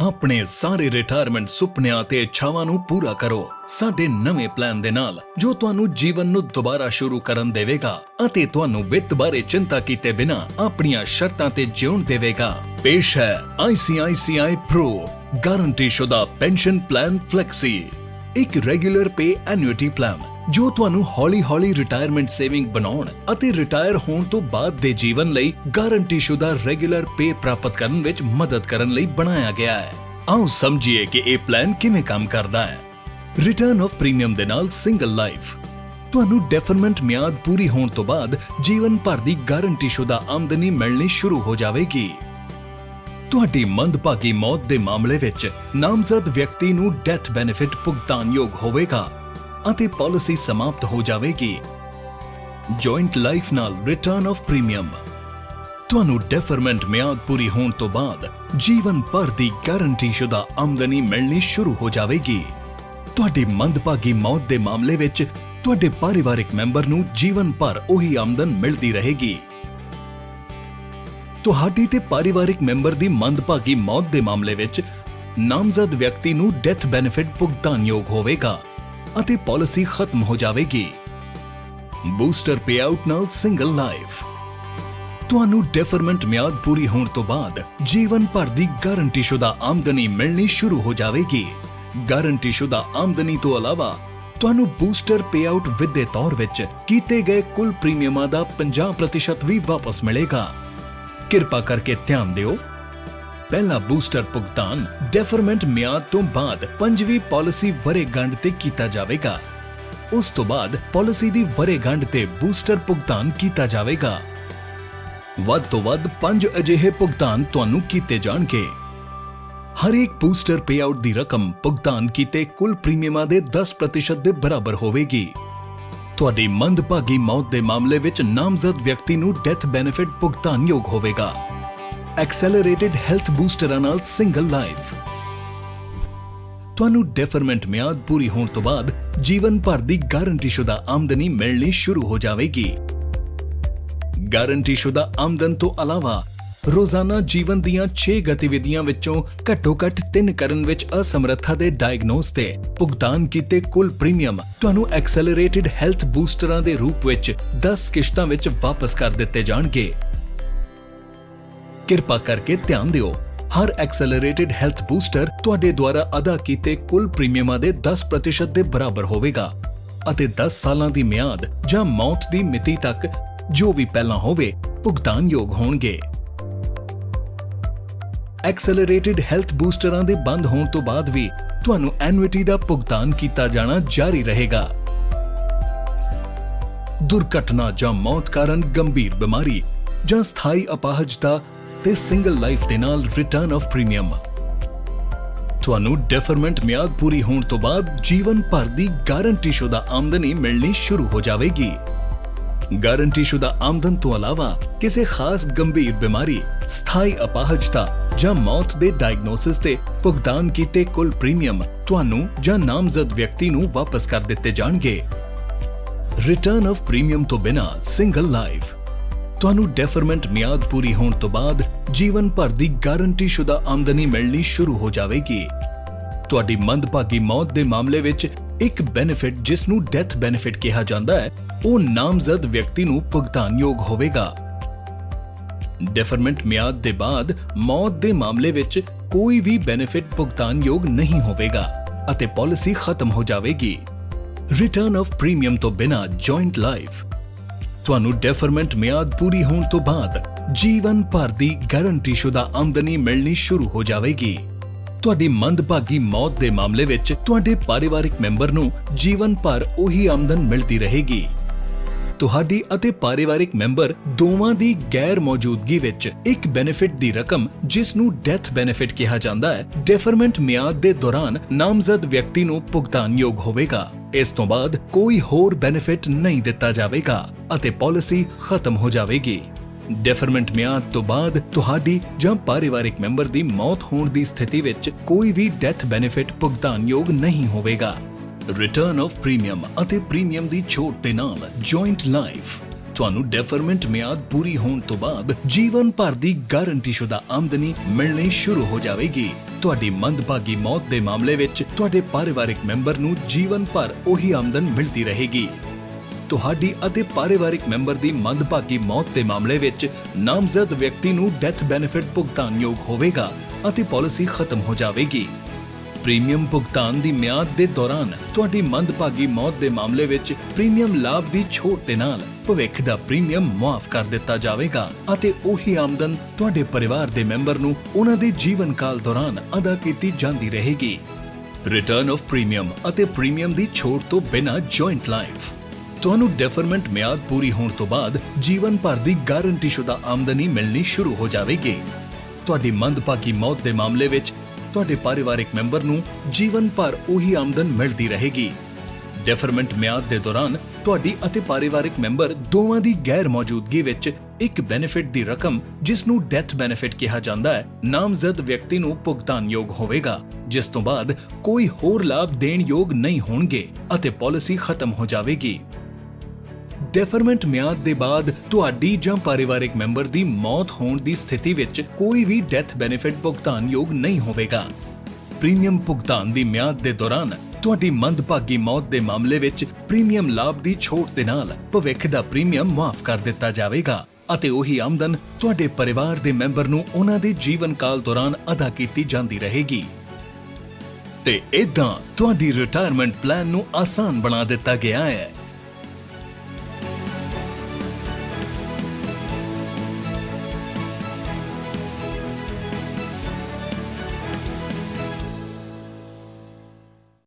ਆਪਣੇ ਸਾਰੇ ਰਿਟਾਇਰਮੈਂਟ ਸੁਪਨਿਆਂ ਤੇ ਇੱਛਾਵਾਂ ਨੂੰ ਪੂਰਾ ਕਰੋ ਸਾਡੇ ਨਵੇਂ ਪਲਾਨ ਦੇ ਨਾਲ ਜੋ ਤੁਹਾਨੂੰ ਜੀਵਨ ਨੂੰ ਦੁਬਾਰਾ ਸ਼ੁਰੂ ਕਰਨ ਦੇਵੇਗਾ ਅਤੇ ਤੁਹਾਨੂੰ ਵਿੱਤ ਬਾਰੇ ਚਿੰਤਾ ਕੀਤੇ ਬਿਨਾਂ ਆਪਣੀਆਂ ਸ਼ਰਤਾਂ ਤੇ ਜਿਉਣ ਦੇਵੇਗਾ। ਪੇਸ਼ ਹੈ ICICI Pro ਗਾਰੰਟੀਸ਼ੁਦਾ ਪੈਨਸ਼ਨ ਪਲਾਨ ਫਲੈਕਸੀ, ਇੱਕ ਰੈਗੂਲਰ ਪੇ ਐਨੂਇਟੀ ਪਲਾਨ ਜੋ ਤੁਹਾਨੂੰ ਹੌਲੀ-ਹੌਲੀ ਰਿਟਾਇਰਮੈਂਟ ਸੇਵਿੰਗ ਬਣਾਉਣ ਅਤੇ ਰਿਟਾਇਰ ਹੋਣ ਤੋਂ ਬਾਅਦ ਦੇ ਜੀਵਨ ਲਈ ਗਾਰੰਟੀਸ਼ੁਦਾ ਰੈਗੂਲਰ ਪੇ ਪ੍ਰਾਪਤ ਕਰਨ ਵਿੱਚ ਮਦਦ ਕਰਨ ਲਈ ਬਣਾਇਆ ਗਿਆ ਹੈ। ਆਓ ਸਮਝੀਏ ਕਿ ਇਹ ਪਲਾਨ ਕਿਵੇਂ ਕੰਮ ਕਰਦਾ ਹੈ। ਰਿਟਰਨ ਆਫ ਪ੍ਰੀਮੀਅਮ ਦੇ ਨਾਲ ਸਿੰਗਲ ਲਾਈਫ ਤੁਹਾਨੂੰ ਡੈਫਰਮੈਂਟ ਮਿਆਦ ਪੂਰੀ ਹੋਣ ਤੋਂ ਬਾਅਦ ਜੀਵਨ ਭਰ ਦੀ ਗਾਰੰਟੀਸ਼ੁਦਾ ਆਮਦਨੀ ਮਿਲਣੀ ਸ਼ੁਰੂ ਹੋ ਜਾਵੇਗੀ। ਤੁਹਾਡੀ ਮੰਦਭਾਗੀ ਮੌਤ ਦੇ ਮਾਮਲੇ ਵਿੱਚ ਨਾਮਜ਼ਦ ਵਿਅਕਤੀ ਨੂੰ ਡੈਥ ਬੈਨੀਫਿਟ ਭੁਗਤਾਨਯੋਗ ਹੋਵੇਗਾ ਅਤੇ ਪਾਲਿਸੀ ਸਮਾਪਤ ਹੋ ਜਾਵੇਗੀ। ਜੁਆਇੰਟ ਲਾਈਫ ਨਾਲ ਰਿਟਰਨ ਆਫ ਪ੍ਰੀਮੀਅਮ ਤੁਹਾਨੂੰ ਡੈਫਰਮੈਂਟ ਮਿਆਦ ਪੂਰੀ ਹੋਣ ਤੋਂ ਬਾਅਦ ਜੀਵਨ ਭਰ ਦੀ ਗਾਰੰਟੀਸ਼ੁਦਾ ਆਮਦਨੀ ਮਿਲਣੀ ਸ਼ੁਰੂ ਹੋ ਜਾਵੇਗੀ। ਤੁਹਾਡੀ ਮੰਦਭਾਗੀ ਮੌਤ ਦੇ ਮਾਮਲੇ ਵਿੱਚ ਤੁਹਾਡੇ ਪਰਿਵਾਰਕ ਮੈਂਬਰ ਨੂੰ ਜੀਵਨ ਭਰ ਉਹੀ ਆਮਦਨ ਮਿਲਦੀ ਰਹੇਗੀ। ਤੁਹਾਡੀ ਤੇ ਪਰਿਵਾਰਕ ਮੈਂਬਰ ਦੀ ਮੰਦਭਾਗੀ ਮੌਤ ਦੇ ਮਾਮਲੇ ਵਿੱਚ ਨਾਮਜ਼ਦ ਵਿਅਕਤੀ ਨੂੰ ਡੈਥ ਬੈਨੀਫਿਟ ਭੁਗਤਾਨਯੋਗ ਹੋਵੇਗਾ ਅਤੇ ਪਾਲਿਸੀ ਖਤਮ ਹੋ ਜਾਵੇਗੀ। ਬੂਸਟਰ ਪੇਆਊਟ ਨਾਲ ਸਿੰਗਲ ਲਾਈਫ ਤੁਹਾਨੂੰ ਡੈਫਰਮੈਂਟ ਮਿਆਦ ਪੂਰੀ ਹੋਣ ਤੋਂ ਬਾਅਦ ਜੀਵਨ ਭਰ ਦੀ ਗਾਰੰਟੀਸ਼ੁਦਾ ਆਮਦਨੀ ਮਿਲਣੀ ਸ਼ੁਰੂ ਹੋ ਜਾਵੇਗੀ। ਗਾਰੰਟੀਸ਼ੁਦਾ ਆਮਦਨੀ ਤੋਂ ਇਲਾਵਾ ਤੁਹਾਨੂੰ ਬੂਸਟਰ ਪੇਆਊਟ ਵਿਦੇ ਤੌਰ ਵਿੱਚ ਕੀਤੇ ਗਏ ਕੁੱਲ ਪ੍ਰੀਮੀਅਮਾਂ ਦਾ 50% ਵੀ ਵਾਪਸ ਮਿਲੇਗਾ। ਕਿਰਪਾ ਕਰਕੇ ਧਿਆਨ ਦਿਓ, ਪਹਿਲਾ ਬੂਸਟਰ ਭੁਗਤਾਨ ਡੈਫਰਮੈਂਟ ਮਿਆਦ ਤੋਂ ਬਾਅਦ 5ਵੀਂ ਪਾਲਿਸੀ ਵਰ੍ਹੇਗੰਢ ਤੇ ਕੀਤਾ ਜਾਵੇਗਾ। ਉਸ ਤੋਂ ਬਾਅਦ ਪਾਲਿਸੀ ਦੀ ਵਰ੍ਹੇਗੰਢ ਤੇ ਬੂਸਟਰ ਭੁਗਤਾਨ ਕੀਤਾ ਜਾਵੇਗਾ। ਵੱਧ ਤੋਂ ਵੱਧ 5 ਅਜਿਹੇ ਭੁਗਤਾਨ ਤੁਹਾਨੂੰ ਕੀਤੇ ਜਾਣਗੇ। ਹਰ ਇੱਕ ਬੂਸਟਰ ਪੇਆਊਟ ਦੀ ਰਕਮ ਭੁਗਤਾਨ ਕੀਤੇ ਕੁੱਲ ਪ੍ਰੀਮੀਅਮਾਂ ਦੇ 10% ਦੇ ਬਰਾਬਰ ਹੋਵੇਗੀ। ਤੁਹਾਡੀ ਮੰਦਭਾਗੀ ਮੌਤ ਦੇ ਮਾਮਲੇ ਵਿੱਚ ਨਾਮਜ਼ਦ ਵਿਅਕਤੀ ਨੂੰ ਡੈਥ ਬੈਨੀਫਿਟ ਭੁਗਤਾਨਯੋਗ ਹੋਵੇਗਾ। ਐਕਸੈਲਰੇਟਿਡ ਹੈਲਥ ਬੂਸਟਰਾਂ ਨਾਲ ਸਿੰਗਲ ਲਾਈਫ ਤੁਹਾਨੂੰ ਡੈਫਰਮੈਂਟ ਮਿਆਦ ਪੂਰੀ ਹੋਣ ਤੋਂ ਬਾਅਦ ਜੀਵਨ ਭਰ ਦੀ ਗਾਰੰਟੀਸ਼ੁਦਾ ਆਮਦਨੀ ਮਿਲਣੀ ਸ਼ੁਰੂ ਹੋ ਜਾਵੇਗੀ। ਗਾਰੰਟੀਸ਼ੁਦਾ ਆਮਦਨ ਤੋਂ ਇਲਾਵਾ ਰੋਜ਼ਾਨਾ ਜੀਵਨ ਦੀਆਂ 6 ਗਤੀਵਿਧੀਆਂ ਵਿੱਚੋਂ ਘੱਟੋ-ਘੱਟ 3 ਕਰਨ ਵਿੱਚ ਅਸਮਰੱਥਾ ਦੇ ਡਾਇਗਨੋਸ ਤੇ ਭੁਗਤਾਨ ਕੀਤੇ ਕੁੱਲ ਪ੍ਰੀਮੀਅਮ ਤੁਹਾਨੂੰ ਐਕਸੈਲਰੇਟਿਡ ਹੈਲਥ ਬੂਸਟਰਾਂ ਦੇ ਰੂਪ ਵਿੱਚ 10 ਕਿਸ਼ਤਾਂ ਵਿੱਚ ਵਾਪਸ ਕਰ ਦਿੱਤੇ ਜਾਣਗੇ। ਕਿਰਪਾ ਕਰਕੇ ਧਿਆਨ ਦਿਓ, ਹਰ ਐਕਸੈਲਰੇਟਿਡ ਹੈਲਥ ਬੂਸਟਰ ਤੁਹਾਡੇ ਦੁਆਰਾ ਅਦਾ ਕੀਤੇ ਕੁੱਲ ਪ੍ਰੀਮੀਅਮਾਂ ਦੇ 10% ਦੇ ਬਰਾਬਰ ਹੋਵੇਗਾ ਅਤੇ 10 ਸਾਲਾਂ ਦੀ ਮਿਆਦ ਜਾਂ ਮੌਤ ਦੀ ਮਿਤੀ ਤੱਕ ਜੋ ਵੀ ਪਹਿਲਾਂ ਹੋਵੇ ਭੁਗਤਾਨਯੋਗ ਹੋਣਗੇ। ਐਕਸੈਲਰੇਟਿਡ ਹੈਲਥ ਬੂਸਟਰਾਂ ਦੇ ਬੰਦ ਹੋਣ ਤੋਂ ਬਾਅਦ ਵੀ ਤੁਹਾਨੂੰ ਐਨੂਇਟੀ ਦਾ ਭੁਗਤਾਨ ਕੀਤਾ ਜਾਣਾ ਜਾਰੀ ਰਹੇਗਾ। ਦੁਰਘਟਨਾ ਜਾਂ ਮੌਤ ਕਾਰਨ ਗੰਭੀਰ ਬਿਮਾਰੀ ਜਾਂ ਸਥਾਈ ਅਪਾਹਜਤਾ ਤੇ ਸਿੰਗਲ ਲਾਈਫ ਦੇ ਨਾਲ ਰਿਟਰਨ ਆਫ ਪ੍ਰੀਮੀਅਮ ਤੁਹਾਨੂੰ ਡੈਫਰਮੈਂਟ ਮਿਆਦ ਪੂਰੀ ਹੋਣ ਤੋਂ ਬਾਅਦ ਜੀਵਨ ਭਰ ਦੀ ਗਾਰੰਟੀਸ਼ੁਦਾ ਆਮਦਨੀ ਮਿਲਣੀ ਸ਼ੁਰੂ ਹੋ ਜਾਵੇਗੀ। ਗਾਰੰਟੀਸ਼ੁਦਾ ਆਮਦਨ ਤੋਂ ਇਲਾਵਾ ਕਿਸੇ ਖਾਸ ਗੰਭੀਰ ਬਿਮਾਰੀ, ਸਥਾਈ ਅਪਾਹਜਤਾ ਜਾਂ ਮੌਤ ਦੇ ਡਾਇਗਨੋਸਿਸ ਤੇ ਭੁਗਤਾਨ ਕੀਤੇ ਕੁੱਲ ਪ੍ਰੀਮੀਅਮ ਤੁਹਾਨੂੰ ਜਾਂ ਨਾਮਜ਼ਦ ਵਿਅਕਤੀ ਨੂੰ ਵਾਪਸ ਕਰ ਦਿੱਤੇ ਜਾਣਗੇ। ਰਿਟਰਨ ਆਫ ਪ੍ਰੀਮੀਅਮ ਤੋਂ ਬਿਨਾਂ ਸਿੰਗਲ ਲਾਈਫ ਤੁਹਾਨੂੰ ਡੈਫਰਮੈਂਟ ਮਿਆਦ ਪੂਰੀ ਹੋਣ ਤੋਂ ਬਾਅਦ ਜੀਵਨ ਭਰ ਦੀ ਗਾਰੰਟੀਸ਼ੁਦਾ ਆਮਦਨੀ ਮਿਲਣੀ ਸ਼ੁਰੂ ਹੋ ਜਾਵੇਗੀ। ਤੁਹਾਡੀ ਮੰਦਭਾਗੀ ਮੌਤ ਦੇ ਮਾਮਲੇ ਵਿੱਚ ਇੱਕ ਬੈਨੀਫਿਟ ਜਿਸ ਨੂੰ ਡੈਥ ਬੈਨੀਫਿਟ ਕਿਹਾ ਜਾਂਦਾ ਹੈ ਉਹ ਨਾਮਜ਼ਦ ਵਿਅਕਤੀ ਨੂੰ ਭੁਗਤਾਨਯੋਗ ਹੋਵੇਗਾ। ਡੈਫਰਮੈਂਟ ਮਿਆਦ ਦੇ ਬਾਅਦ ਮੌਤ ਦੇ ਮਾਮਲੇ ਵਿੱਚ ਕੋਈ ਵੀ ਬੈਨੀਫਿਟ ਭੁਗਤਾਨਯੋਗ ਨਹੀਂ ਹੋਵੇਗਾ ਅਤੇ ਪਾਲਿਸੀ ਖਤਮ ਹੋ ਜਾਵੇਗੀ। ਰਿਟਰਨ ਆਫ ਪ੍ਰੀਮੀਅਮ ਤੋਂ ਬਿਨਾਂ ਜੁਆਇੰਟ ਲਾਈਫ ਤੁਹਾਨੂੰ ਡੈਫਰਮੈਂਟ ਮਿਆਦ ਪੂਰੀ ਹੋਣ ਤੋਂ ਬਾਅਦ ਜੀਵਨ ਭਰ ਦੀ ਗਾਰੰਟੀਸ਼ੁਦਾ ਆਮਦਨੀ ਮਿਲਣੀ ਸ਼ੁਰੂ ਹੋ ਜਾਵੇਗੀ। ਤੁਹਾਡੀ ਮੰਦਭਾਗੀ ਮੌਤ ਦੇ ਮਾਮਲੇ ਵਿੱਚ ਤੁਹਾਡੇ ਪਰਿਵਾਰਕ ਮੈਂਬਰ ਨੂੰ ਜੀਵਨ ਭਰ ਉਹੀ ਆਮਦਨ ਮਿਲਦੀ ਰਹੇਗੀ। ਤੁਹਾਡੀ ਅਤੇ ਪਰਿਵਾਰਕ ਮੈਂਬਰ ਦੋਵਾਂ ਦੀ ਗੈਰ ਮੌਜੂਦਗੀ ਵਿੱਚ ਇੱਕ ਬੈਨੀਫਿਟ ਦੀ ਰਕਮ ਜਿਸ ਨੂੰ ਡੈਥ ਬੈਨੀਫਿਟ ਕਿਹਾ ਜਾਂਦਾ ਹੈ ਡੈਫਰਮੈਂਟ ਮਿਆਦ ਦੇ ਦੌਰਾਨ ਨਾਮਜ਼ਦ ਵਿਅਕਤੀ ਨੂੰ ਭੁਗਤਾਨਯੋਗ ਹੋਵੇਗਾ। ਇਸ ਤੋਂ ਬਾਅਦ ਕੋਈ ਹੋਰ ਬੈਨੀਫਿਟ ਨਹੀਂ ਦਿੱਤਾ ਜਾਵੇਗਾ ਅਤੇ ਪਾਲਿਸੀ ਖਤਮ ਹੋ ਜਾਵੇਗੀ। ਡੈਫਰਮੈਂਟ ਮਿਆਦ ਤੋਂ ਬਾਅਦ ਤੁਹਾਡੀ ਜਾਂ ਪਰਿਵਾਰਕ ਮੈਂਬਰ ਦੀ ਮੌਤ ਹੋਣ ਦੀ ਸਥਿਤੀ ਵਿੱਚ ਕੋਈ ਵੀ ਡੈਥ ਬੈਨੀਫਿਟ ਭੁਗਤਾਨਯੋਗ ਨਹੀਂ ਹੋਵੇਗਾ। ਰਿਟਰਨ ਆਫ ਪ੍ਰੀਮੀਅਮ ਅਤੇ ਪ੍ਰੀਮੀਅਮ ਦੀ ਛੋਟ ਦੇ ਨਾਲ ਜੁਆਇੰਟ ਲਾਈਫ ਤੁਹਾਨੂੰ ਡੈਫਰਮੈਂਟ ਮਿਆਦ ਪੂਰੀ ਹੋਣ ਤੋਂ ਬਾਅਦ ਜੀਵਨ ਭਰ ਦੀ ਗਾਰੰਟੀਸ਼ੁਦਾ ਆਮਦਨੀ ਮਿਲਣੀ ਸ਼ੁਰੂ ਹੋ ਜਾਵੇਗੀ। ਤੁਹਾਡੀ ਮੰਦਭਾਗੀ ਮੌਤ ਦੇ ਮਾਮਲੇ ਵਿੱਚ ਤੁਹਾਡੇ ਪਰਿਵਾਰਕ ਮੈਂਬਰ ਨੂੰ ਜੀਵਨ ਭਰ ਉਹੀ ਆਮਦਨ ਮਿਲਦੀ ਰਹੇਗੀ। ਤੁਹਾਡੀ ਅਤੇ ਪਰਿਵਾਰਕ ਮੈਂਬਰ ਦੀ ਮੰਦਭਾਗੀ ਮੌਤ ਦੇ ਮਾਮਲੇ ਵਿੱਚ ਨਾਮਜ਼ਦ ਵਿਅਕਤੀ ਨੂੰ ਡੈਥ ਬੈਨੀਫਿਟ ਭੁਗਤਾਨਯੋਗ ਹੋਵੇਗਾ ਅਤੇ ਪਾਲਿਸੀ ਖਤਮ ਹੋ ਜਾਵੇਗੀ। ਪ੍ਰੀਮੀਅਮ ਭੁਗਤਾਨ ਦੀ ਮਿਆਦ ਦੇ ਦੌਰਾਨ ਤੁਹਾਡੀ ਮੰਦਭਾਗੀ ਮੌਤ ਦੇ ਮਾਮਲੇ ਵਿੱਚ ਪ੍ਰੀਮੀਅਮ ਲਾਭ ਦੀ ਛੋਟ ਦੇ ਨਾਲ ਭਵਿੱਖ ਦਾ ਪ੍ਰੀਮੀਅਮ ਮੁਆਫ ਕਰ ਦਿੱਤਾ ਜਾਵੇਗਾ ਅਤੇ ਉਹੀ ਆਮਦਨ ਤੁਹਾਡੇ ਪਰਿਵਾਰ ਦੇ ਮੈਂਬਰ ਨੂੰ ਉਹਨਾਂ ਦੇ ਜੀਵਨ ਕਾਲ ਦੌਰਾਨ ਅਦਾ ਕੀਤੀ ਜਾਂਦੀ ਰਹੇਗੀ। ਰਿਟਰਨ ਆਫ ਪ੍ਰੀਮੀਅਮ ਅਤੇ ਪ੍ਰੀਮੀਅਮ ਦੀ ਛੋਟ ਤੋਂ ਬਿਨਾਂ ਜੁਆਇੰਟ ਲਾਈਫ। ਤੁਹਾਨੂੰ ਡੈਫਰਮੈਂਟ ਮਿਆਦ ਪੂਰੀ ਹੋਣ ਤੋਂ ਬਾਅਦ ਜੀਵਨ ਭਰ ਦੀ ਗਾਰੰਟੀਸ਼ੁਦਾ ਆਮਦਨੀ ਮਿਲਣੀ ਸ਼ੁਰੂ ਹੋ ਜਾਵੇਗੀ। ਤੁਹਾਡੀ ਮੰਦਭਾਗੀ ਮੌਤ ਦੇ ਮਾਮਲੇ ਵਿੱਚ ਤੁਹਾਡੇ ਪਰਿਵਾਰਕ ਮੈਂਬਰ ਨੂੰ ਜੀਵਨ ਭਰ ਉਹੀ ਆਮਦਨ ਮਿਲਦੀ ਰਹੇਗੀ। ਡੈਫਰਮੈਂਟ ਮਿਆਦ ਦੇ ਦੌਰਾਨ ਤੁਹਾਡੀ ਅਤੇ ਪਰਿਵਾਰਕ ਮੈਂਬਰ ਦੋਵਾਂ ਦੀ ਗੈਰ ਮੌਜੂਦਗੀ ਵਿੱਚ ਇੱਕ ਬੈਨੀਫਿਟ ਦੀ ਰਕਮ, ਜਿਸ ਨੂੰ ਡੈਥ ਬੈਨੀਫਿਟ ਕਿਹਾ ਜਾਂਦਾ ਹੈ, ਨਾਮਜ਼ਦ ਵਿਅਕਤੀ ਨੂੰ ਭੁਗਤਾਨਯੋਗ ਹੋਵੇਗਾ, ਜਿਸ ਤੋਂ ਬਾਅਦ ਕੋਈ ਹੋਰ ਲਾਭ ਦੇਣ ਯੋਗ ਨਹੀਂ ਹੋਣਗੇ ਅਤੇ ਪਾਲਿਸੀ ਖਤਮ ਹੋ ਜਾਵੇਗੀ। ਡੈਫਰਮੈਂਟ ਮਿਆਦ ਦੇ ਬਾਅਦ ਤੁਹਾਡੀ ਜਾਂ ਪਰਿਵਾਰਕ ਮੈਂਬਰ ਦੀ ਮੌਤ ਹੋਣ ਦੀ ਸਥਿਤੀ ਵਿੱਚ ਕੋਈ ਵੀ ਡੈਥ ਬੈਨੀਫਿਟ ਭੁਗਤਾਨਯੋਗ ਨਹੀਂ ਹੋਵੇਗਾ। ਪ੍ਰੀਮੀਅਮ ਭੁਗਤਾਨ ਦੀ ਮਿਆਦ ਦੇ ਦੌਰਾਨ ਤੁਹਾਡੀ ਮੰਦਭਾਗੀ ਮੌਤ ਦੇ ਮਾਮਲੇ ਵਿੱਚ ਪ੍ਰੀਮੀਅਮ ਲਾਭ ਦੀ ਛੋਟ ਦੇ ਨਾਲ ਭਵਿੱਖ ਦਾ ਪ੍ਰੀਮੀਅਮ ਮੁਆਫ ਕਰ ਦਿੱਤਾ ਜਾਵੇਗਾ ਅਤੇ ਉਹੀ ਆਮਦਨ ਤੁਹਾਡੇ ਪਰਿਵਾਰ ਦੇ ਮੈਂਬਰ ਨੂੰ ਉਹਨਾਂ ਦੇ ਜੀਵਨ ਕਾਲ ਦੌਰਾਨ ਅਦਾ ਕੀਤੀ ਜਾਂਦੀ ਰਹੇਗੀ। ਤੇ ਇਦਾਂ ਤੁਹਾਡੀ ਰਿਟਾਇਰਮੈਂਟ ਪਲਾਨ ਨੂੰ ਆਸਾਨ ਬਣਾ ਦਿੱਤਾ ਗਿਆ ਹੈ।